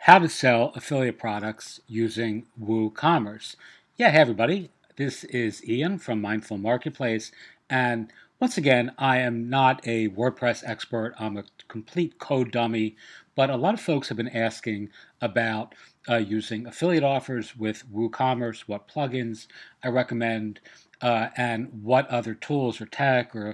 How to sell affiliate products using WooCommerce. Yeah, hey everybody. This is Ian from Mindful Marketplace. And once again, I am not a WordPress expert. I'm a complete code dummy. But a lot of folks have been asking about using affiliate offers with WooCommerce, what plugins I recommend, and what other tools or tech or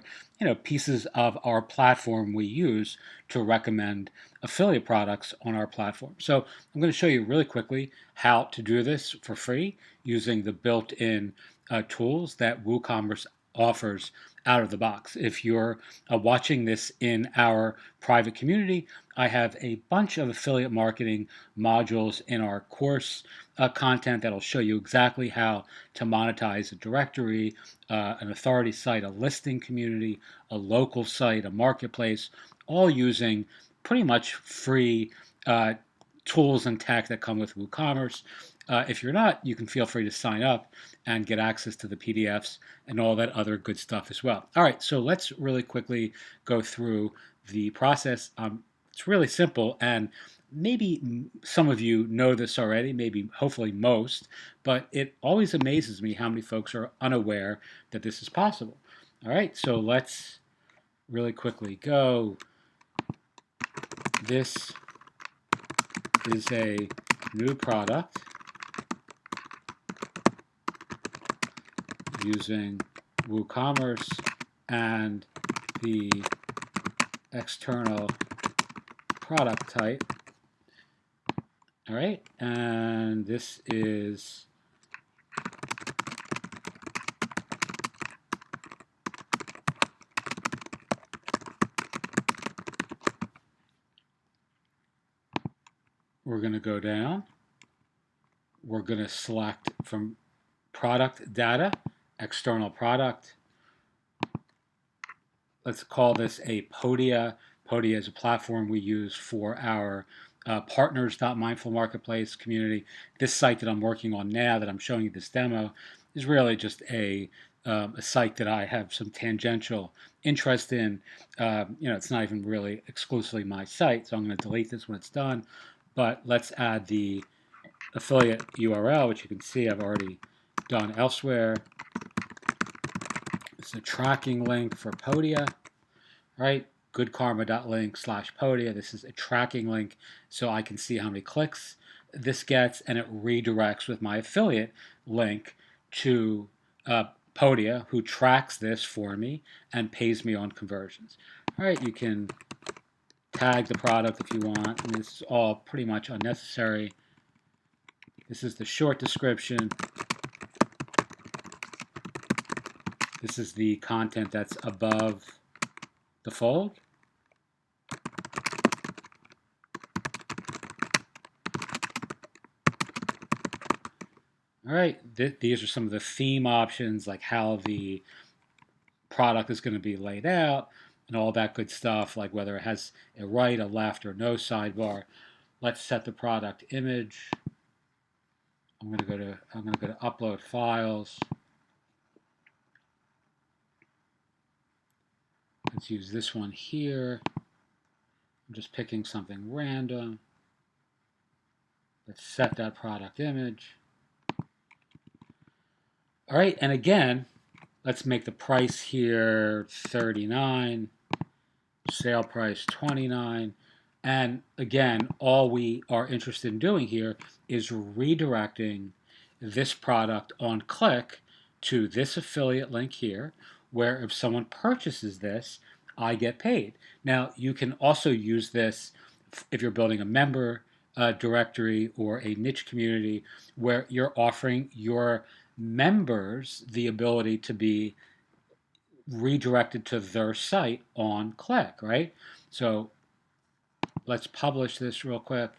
pieces of our platform we use to recommend affiliate products on our platform. So I'm going to show you really quickly how to do this for free using the built-in tools that WooCommerce offers out of the box. If you're watching this in our private community, I have a bunch of affiliate marketing modules in our course content that'll show you exactly how to monetize a directory, an authority site, a listing community, a local site, a marketplace, all using pretty much free tools and tech that come with WooCommerce. If you're not, you can feel free to sign up and get access to the PDFs and all that other good stuff as well. All right, so let's really quickly go through the process. It's really simple, and maybe some of you know this already, maybe hopefully most, but it always amazes me how many folks are unaware that this is possible. All right, so let's really quickly go. This is a new product using WooCommerce and the external product type. All right, and this is we're going to go down. We're going to select from product data, external product. Let's call this a Podia. Podia is a platform we use for our partners.mindful marketplace community. This site that I'm working on now, that I'm showing you this demo, is really just a site that I have some tangential interest in. It's not even really exclusively my site, so I'm going to delete this when it's done. But let's add the affiliate URL, which you can see I've already done elsewhere. It's a tracking link for Podia, right? goodkarma.link/Podia. This is a tracking link so I can see how many clicks this gets, and it redirects with my affiliate link to Podia, who tracks this for me and pays me on conversions. All right, you can tag the product if you want. I mean, this is all pretty much unnecessary. This is the short description. This is the content that's above the fold. All right, these are some of the theme options, like how the product is going to be laid out and all that good stuff, like whether it has a right, a left, or no sidebar. Let's set the product image. I'm going to go to upload files. Let's use this one here. I'm just picking something random. Let's set that product image. All right, and again, let's make the price here $39, sale price $29. And again, all we are interested in doing here is redirecting this product on click to this affiliate link here, where if someone purchases this, I get paid. Now, you can also use this if you're building a member directory or a niche community where you're offering your members the ability to be redirected to their site on click, right? So let's publish this real quick.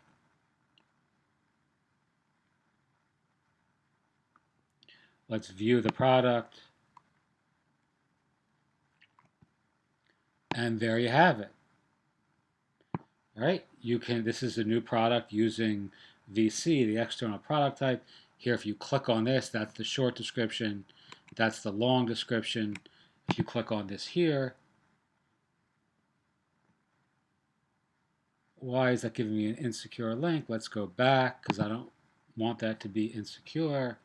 Let's view the product. And there you have it. All right, this is a new product using VC, the external product type. Here, if you click on this, that's the short description. That's the long description. If you click on this here, Why is that giving me an insecure link? Let's go back because I don't want that to be insecure.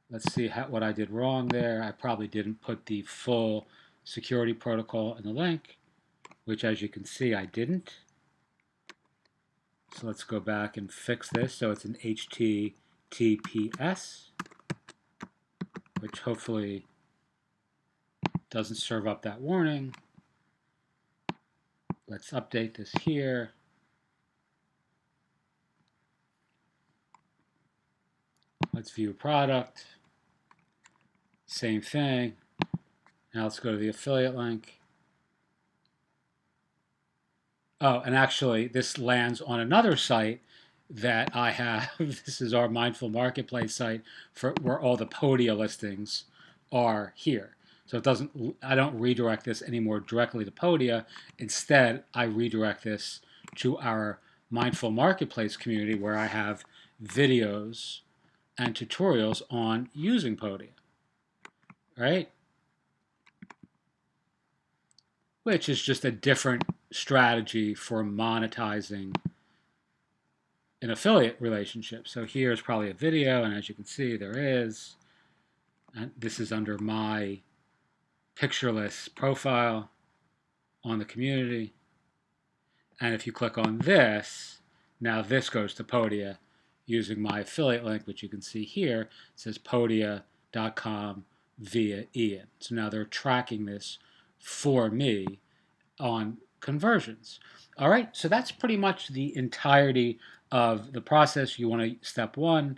Let's see what I did wrong there. I probably didn't put the full security protocol in the link, which as you can see, I didn't. So let's go back and fix this. So it's an HTTPS, which hopefully doesn't serve up that warning. Let's update this here. Let's view product. Same thing. Now let's go to the affiliate link. Oh, and actually, this lands on another site that I have. This is our Mindful Marketplace site for where all the Podia listings are here. So it doesn't. I don't redirect this anymore directly to Podia. Instead, I redirect this to our Mindful Marketplace community where I have videos and tutorials on using Podia. Right? Which is just a different strategy for monetizing an affiliate relationship. So here's probably a video, and as you can see, there is. And this is under my pictureless profile on the community. And if you click on this, now this goes to Podia using my affiliate link, which you can see here. It says podia.com via Ian. So now they're tracking this for me on conversions. All right, so that's pretty much the entirety of the process. You want to, step one,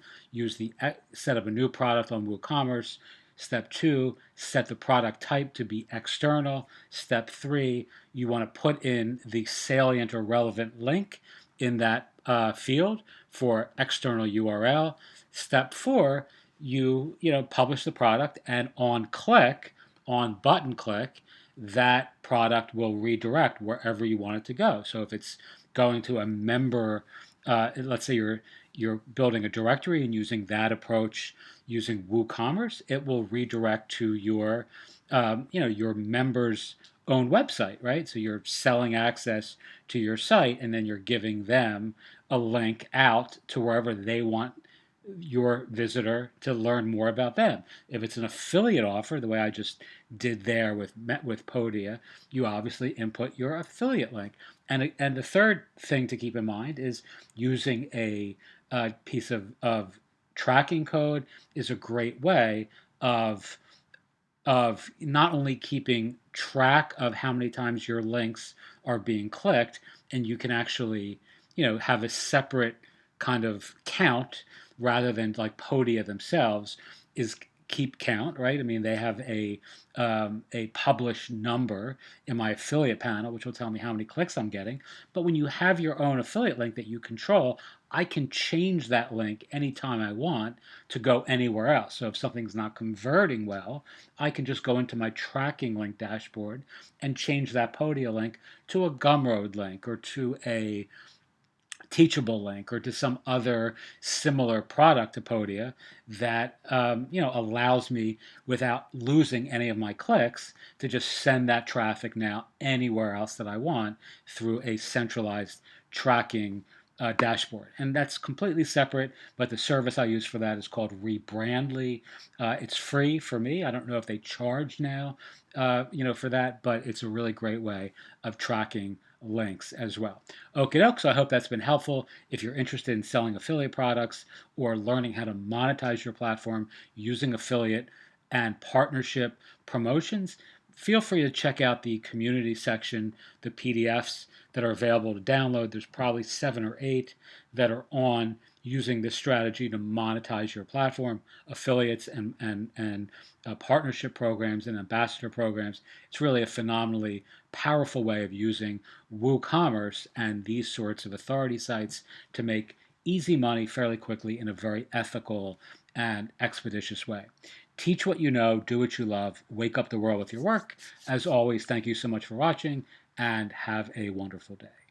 set up a new product on WooCommerce. Step two, set the product type to be external. Step three, you want to put in the salient or relevant link in that field for external URL. Step four, you publish the product, and on button click, that product will redirect wherever you want it to go. So if it's going to a member, let's say you're building a directory and using that approach using WooCommerce, it will redirect to your your members' own website, right? So you're selling access to your site, and then you're giving them a link out to wherever they want your visitor to learn more about them. If it's an affiliate offer, the way I just did there with Podia, you obviously input your affiliate link. And the third thing to keep in mind is using a piece of tracking code is a great way of not only keeping track of how many times your links are being clicked, and you can actually have a separate kind of count rather than like Podia themselves is keep count, right? I mean, they have a published number in my affiliate panel, which will tell me how many clicks I'm getting. But when you have your own affiliate link that you control, I can change that link anytime I want to go anywhere else. So if something's not converting well, I can just go into my tracking link dashboard and change that Podia link to a Gumroad link or to a Teachable link or to some other similar product to Podia that allows me, without losing any of my clicks, to just send that traffic now anywhere else that I want through a centralized tracking dashboard. And that's completely separate, but the service I use for that is called Rebrandly. It's free for me. I don't know if they charge now, for that, but it's a really great way of tracking links as well. Okay, so I hope that's been helpful. If you're interested in selling affiliate products or learning how to monetize your platform using affiliate and partnership promotions, feel free to check out the community section, the PDFs that are available to download. There's probably 7 or 8 that are on using this strategy to monetize your platform, affiliates and partnership programs and ambassador programs. It's really a phenomenally powerful way of using WooCommerce and these sorts of authority sites to make easy money fairly quickly in a very ethical and expeditious way. Teach what you know, do what you love, wake up the world with your work. As always, thank you so much for watching, and have a wonderful day.